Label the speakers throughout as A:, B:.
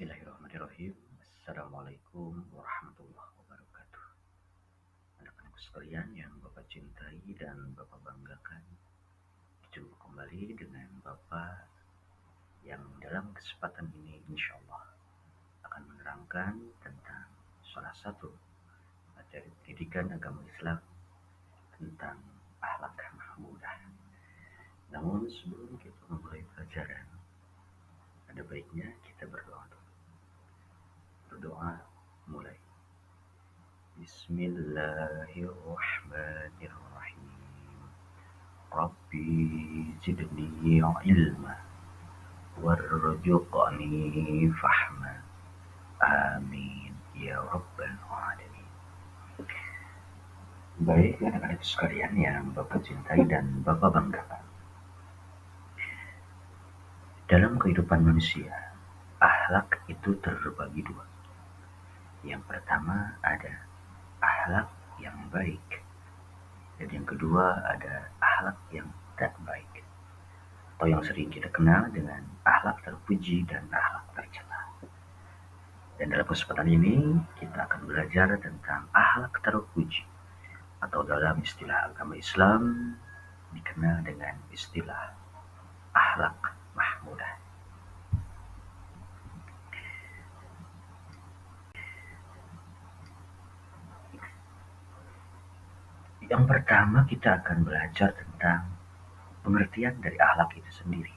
A: Bismillahirrahmanirrahim. Assalamualaikum warahmatullahi wabarakatuh. Anak-anak sekalian yang Bapak cintai dan Bapak banggakan, berjumpa kembali dengan Bapak yang dalam kesempatan ini insya Allah akan menerangkan tentang salah satu materi pendidikan agama Islam tentang akhlak mahmudah. Namun sebelum kita memulai pelajaran, ada baiknya kita berdoa dulu. Berdoa mulai. Bismillahirrahmanirrahim. Rabbi zidni ilma warzuqni fahma. Amin ya rabbal alamin. Baik anak-anak sekalian yang Bapak cintai dan Bapak banggakan. Dalam kehidupan manusia, akhlak itu terbagi dua. Yang pertama ada akhlak yang baik, dan yang kedua ada akhlak yang tak baik, atau yang sering kita kenal dengan akhlak terpuji dan akhlak tercela. Dan dalam kesempatan ini kita akan belajar tentang akhlak terpuji, atau dalam istilah agama Islam dikenal dengan istilah akhlak mahmudah. Yang pertama kita akan belajar tentang pengertian dari akhlak itu sendiri.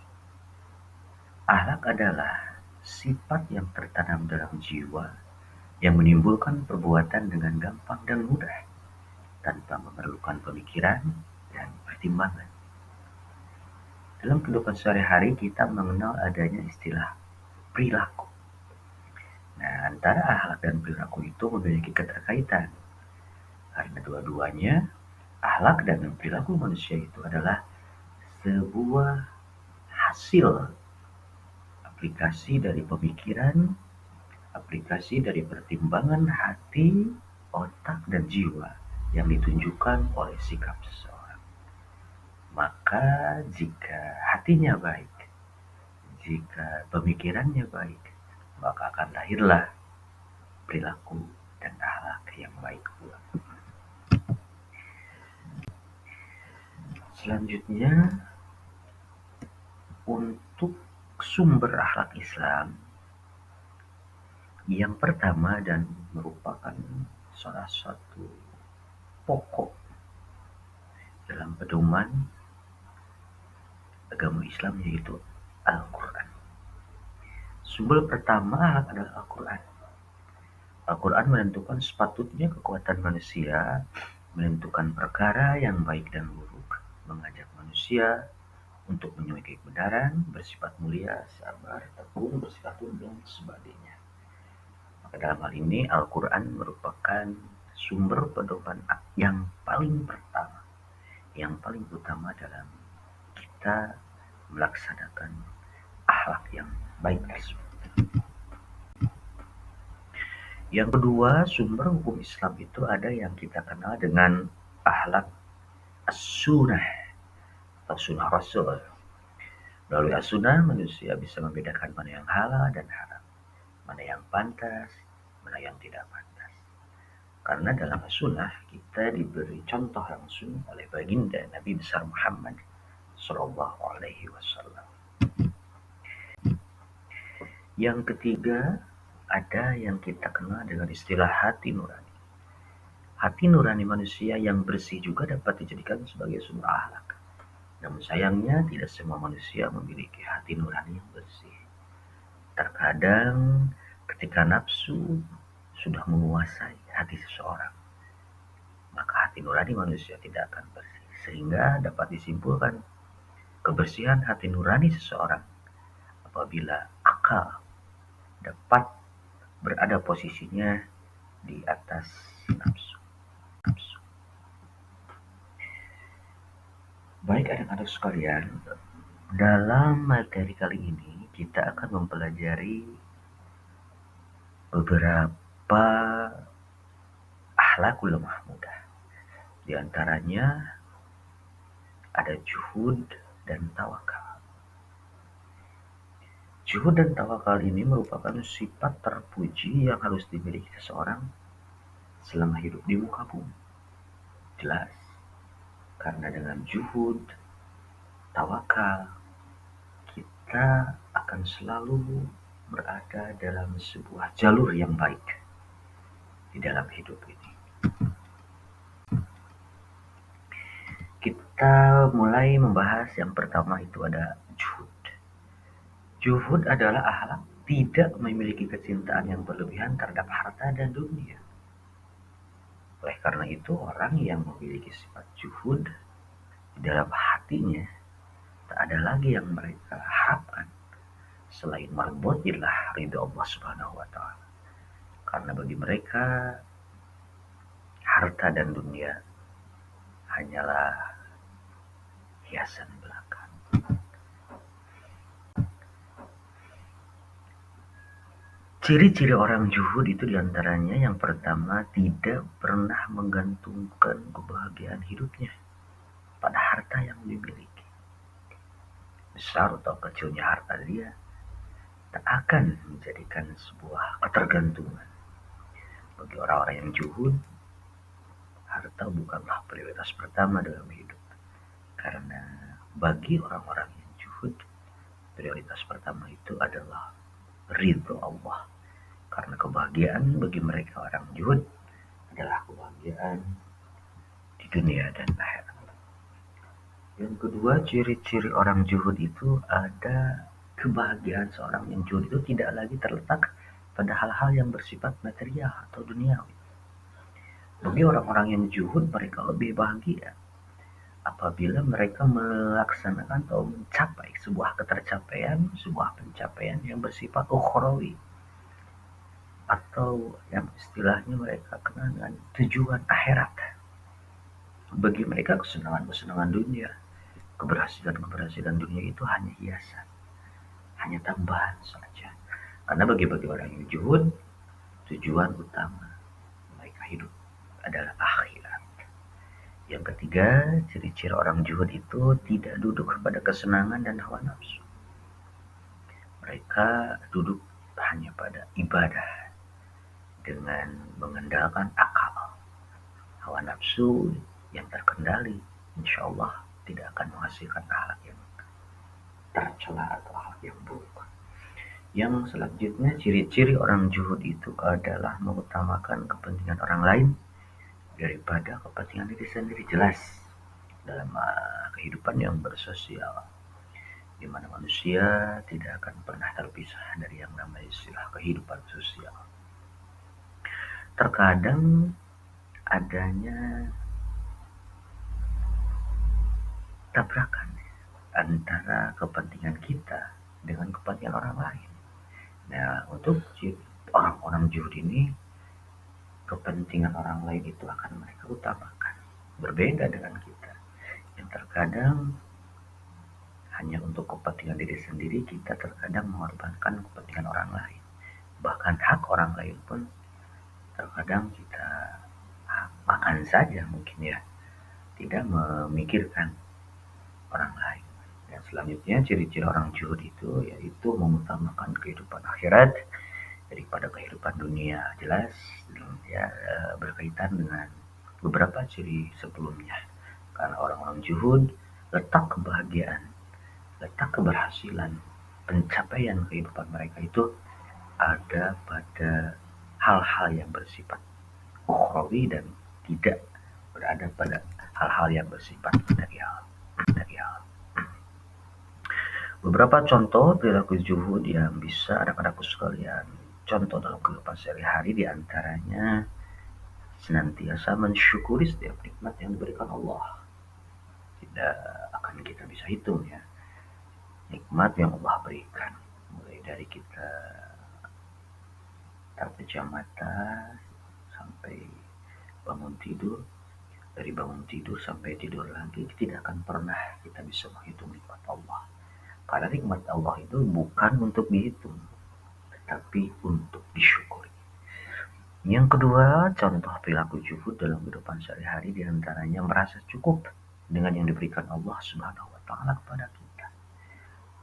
A: Akhlak adalah sifat yang tertanam dalam jiwa yang menimbulkan perbuatan dengan gampang dan mudah tanpa memerlukan pemikiran dan pertimbangan. Dalam kehidupan sehari-hari kita mengenal adanya istilah perilaku. Nah, antara akhlak dan perilaku itu memiliki keterkaitan karena dua-duanya akhlak dan perilaku manusia itu adalah sebuah hasil aplikasi dari pemikiran, aplikasi dari pertimbangan hati, otak, dan jiwa yang ditunjukkan oleh sikap seseorang. Maka jika hatinya baik, jika pemikirannya baik, maka akan lahirlah perilaku dan akhlak yang baik pula. Selanjutnya, untuk sumber akhlak Islam, yang pertama dan merupakan salah satu pokok dalam pedoman agama Islam yaitu Al-Quran. Sumber pertama adalah Al-Quran. Al-Quran menentukan sepatutnya kekuatan manusia, menentukan perkara yang baik dan buruk, mengajak manusia untuk menyukai kebenaran, bersifat mulia, sabar, tekun, bersikap dan sebagainya. Maka dalam hal ini Al-Quran merupakan sumber pedoman yang paling pertama, yang paling utama dalam kita melaksanakan akhlak yang baik tersebut. Yang kedua, sumber hukum Islam itu ada yang kita kenal dengan akhlak as-sunnah atau sunnah Rasul. Melalui as-sunnah manusia bisa membedakan mana yang halal dan haram, mana yang pantas, mana yang tidak pantas. Karena dalam as-sunnah kita diberi contoh langsung oleh baginda Nabi besar Muhammad Sallallahu Alaihi Wasallam. Yang ketiga, ada yang kita kenal dengan istilah hati nurani. Hati nurani manusia yang bersih juga dapat dijadikan sebagai sumber akhlak. Namun sayangnya tidak semua manusia memiliki hati nurani yang bersih. Terkadang ketika nafsu sudah menguasai hati seseorang, maka hati nurani manusia tidak akan bersih. Sehingga dapat disimpulkan kebersihan hati nurani seseorang apabila akal dapat berada posisinya di atas nafsu. Baik anak-anak sekalian, dalam materi kali ini kita akan mempelajari beberapa akhlakul mahmudah. Di antaranya ada juhud dan tawakal. Zuhud dan tawakal ini merupakan sifat terpuji yang harus dimiliki seseorang selama hidup di muka bumi. Jelas, karena dengan zuhud, tawakal, kita akan selalu berada dalam sebuah jalur yang baik di dalam hidup ini. Kita mulai membahas yang pertama itu ada zuhud. Zuhud adalah akhlak tidak memiliki kecintaan yang berlebihan terhadap harta dan dunia. Oleh karena itu, orang yang memiliki sifat zuhud di dalam hatinya, tak ada lagi yang mereka harapkan selain marbotillah ridho Allah Subhanahu wa taala. Karena bagi mereka harta dan dunia hanyalah hiasan belaka. Ciri-ciri orang zuhud itu diantaranya yang pertama, tidak pernah menggantungkan kebahagiaan hidupnya pada harta yang dimiliki. Besar atau kecilnya harta dia tak akan menjadikan sebuah ketergantungan. Bagi orang-orang yang zuhud, harta bukanlah prioritas pertama dalam hidup. Karena bagi orang-orang yang zuhud, prioritas pertama itu adalah ridho Allah. Karena kebahagiaan bagi mereka orang zuhud adalah kebahagiaan di dunia dan akhirat. Yang kedua, ciri-ciri orang zuhud itu ada kebahagiaan seorang yang zuhud itu tidak lagi terletak pada hal-hal yang bersifat material atau duniawi. Bagi orang-orang yang zuhud, mereka lebih bahagia apabila mereka melaksanakan atau mencapai sebuah ketercapaian, sebuah pencapaian yang bersifat ukhrawi, atau yang istilahnya mereka kenal dengan tujuan akhirat. Bagi mereka kesenangan-kesenangan dunia, keberhasilan-keberhasilan dunia itu hanya hiasan, hanya tambahan saja. Karena bagi orang yang zuhud, tujuan utama mereka hidup adalah akhirat. Yang ketiga, ciri-ciri orang zuhud itu tidak duduk pada kesenangan dan hawa nafsu. Mereka duduk hanya pada ibadah dengan mengandalkan akal. Hawa nafsu yang terkendali, insya Allah tidak akan menghasilkan akhlak yang tercela atau akhlak yang buruk. Yang selanjutnya, ciri-ciri orang zuhud itu adalah mengutamakan kepentingan orang lain daripada kepentingan diri sendiri. Jelas dalam kehidupan yang bersosial, di mana manusia tidak akan pernah terpisah dari yang namanya istilah kehidupan sosial. Terkadang adanya tabrakan antara kepentingan kita dengan kepentingan orang lain. Nah, untuk orang-orang zuhud ini, kepentingan orang lain itu akan mereka utamakan. Berbeda dengan kita, yang terkadang hanya untuk kepentingan diri sendiri, kita terkadang mengorbankan kepentingan orang lain. Bahkan hak orang lain pun terkadang kita makan saja mungkin ya, tidak memikirkan orang lain. Dan selanjutnya, ciri-ciri orang zuhud itu yaitu mengutamakan kehidupan akhirat daripada kehidupan dunia. Jelas ya, berkaitan dengan beberapa ciri sebelumnya. Karena orang-orang zuhud, letak kebahagiaan, letak keberhasilan, pencapaian kehidupan mereka itu ada pada hal-hal yang bersifat ukhrawi dan tidak berada pada hal-hal yang bersifat material. Beberapa contoh perilaku zuhud yang bisa anak-anakku sekalian contoh dalam kehidupan sehari-hari, diantaranya senantiasa mensyukuri setiap nikmat yang diberikan Allah. Tidak akan kita bisa hitung ya, nikmat yang Allah berikan, mulai dari kita terpejam mata sampai bangun tidur, dari bangun tidur sampai tidur lagi, tidak akan pernah kita bisa menghitung nikmat Allah. Karena nikmat Allah itu bukan untuk dihitung, tetapi untuk disyukuri. Yang kedua, contoh perilaku zuhud dalam kehidupan sehari-hari diantaranya merasa cukup dengan yang diberikan Allah Subhanahu wa taala kepada kita.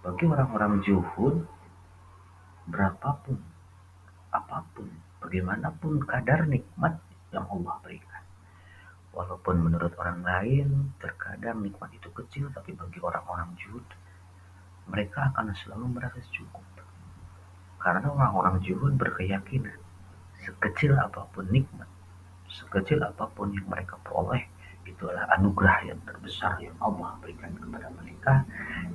A: Bagi orang-orang zuhud, berapapun, apapun, bagaimanapun kadar nikmat yang Allah berikan. Walaupun menurut orang lain terkadang nikmat itu kecil, tapi bagi orang-orang zuhud, mereka akan selalu merasa cukup. Karena orang-orang zuhud berkeyakinan, sekecil apapun nikmat, sekecil apapun yang mereka peroleh, itu adalah anugerah yang terbesar yang Allah berikan kepada mereka,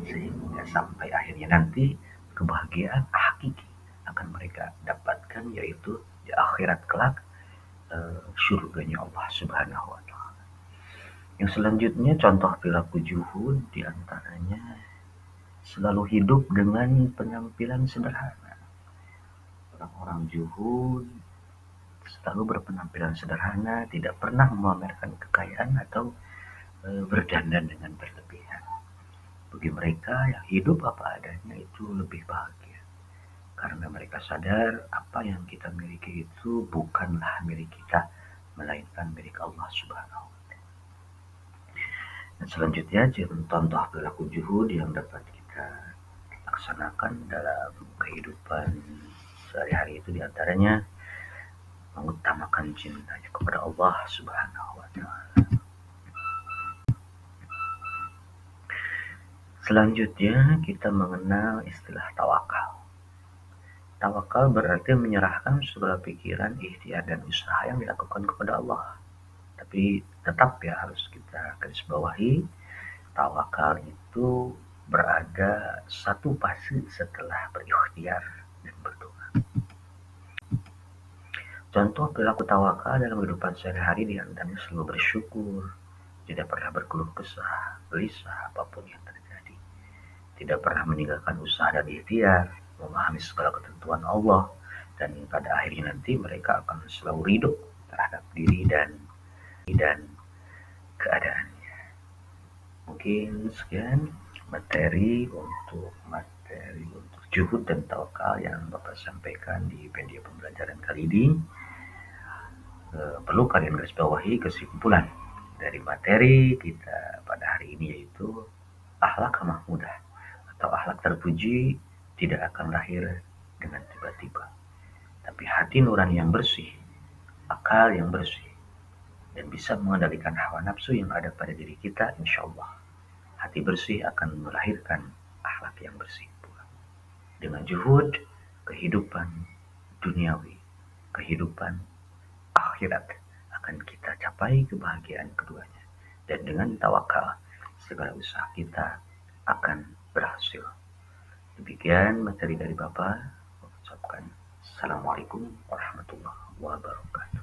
A: sehingga sampai akhirnya nanti kebahagiaan hakiki akan mereka dapatkan, yaitu di akhirat kelak, surganya Allah Subhanahu wa taala. Yang selanjutnya contoh perilaku zuhud diantaranya selalu hidup dengan penampilan sederhana. Orang-orang zuhud selalu berpenampilan sederhana, tidak pernah memamerkan kekayaan atau berdandan dengan berlebihan. Bagi mereka yang hidup apa adanya itu lebih bahagia. Karena mereka sadar apa yang kita miliki itu bukanlah milik kita, melainkan milik Allah Subhanahu wa taala. Dan selanjutnya contoh perilaku zuhud yang dapat kita laksanakan dalam kehidupan sehari-hari itu diantaranya mengutamakan cintanya kepada Allah Subhanahu wa taala. Selanjutnya kita mengenal istilah tawakal. Tawakal berarti menyerahkan segala pikiran, ikhtiar dan usaha yang dilakukan kepada Allah. Tapi tetap ya harus kita garis bawahi, tawakal itu berada satu fase setelah berikhtiar dan berdoa. Contoh perilaku tawakal dalam kehidupan sehari-hari diantaranya selalu bersyukur, tidak pernah berkeluh kesah, gelisah apapun yang terjadi, tidak pernah meninggalkan usaha dan ikhtiar, memahami segala ketentuan Allah, dan pada akhirnya nanti mereka akan selalu ridho terhadap diri dan keadaannya. Mungkin sekian materi untuk zuhud dan tawakal yang Bapak sampaikan di media pembelajaran kali ini. Perlu kalian garis bawahi kesimpulan dari materi kita pada hari ini, yaitu akhlak mahmudah atau akhlak terpuji tidak akan lahir dengan tiba-tiba, tapi hati nurani yang bersih, akal yang bersih, dan bisa mengendalikan hawa nafsu yang ada pada diri kita, insya Allah hati bersih akan melahirkan akhlak yang bersih pula. Dengan zuhud, kehidupan duniawi, kehidupan akhirat akan kita capai kebahagiaan keduanya. Dan dengan tawakal, segala usaha kita akan berhasil. Demikian materi dari Bapak. Ucapkan Assalamualaikum warahmatullahi wabarakatuh.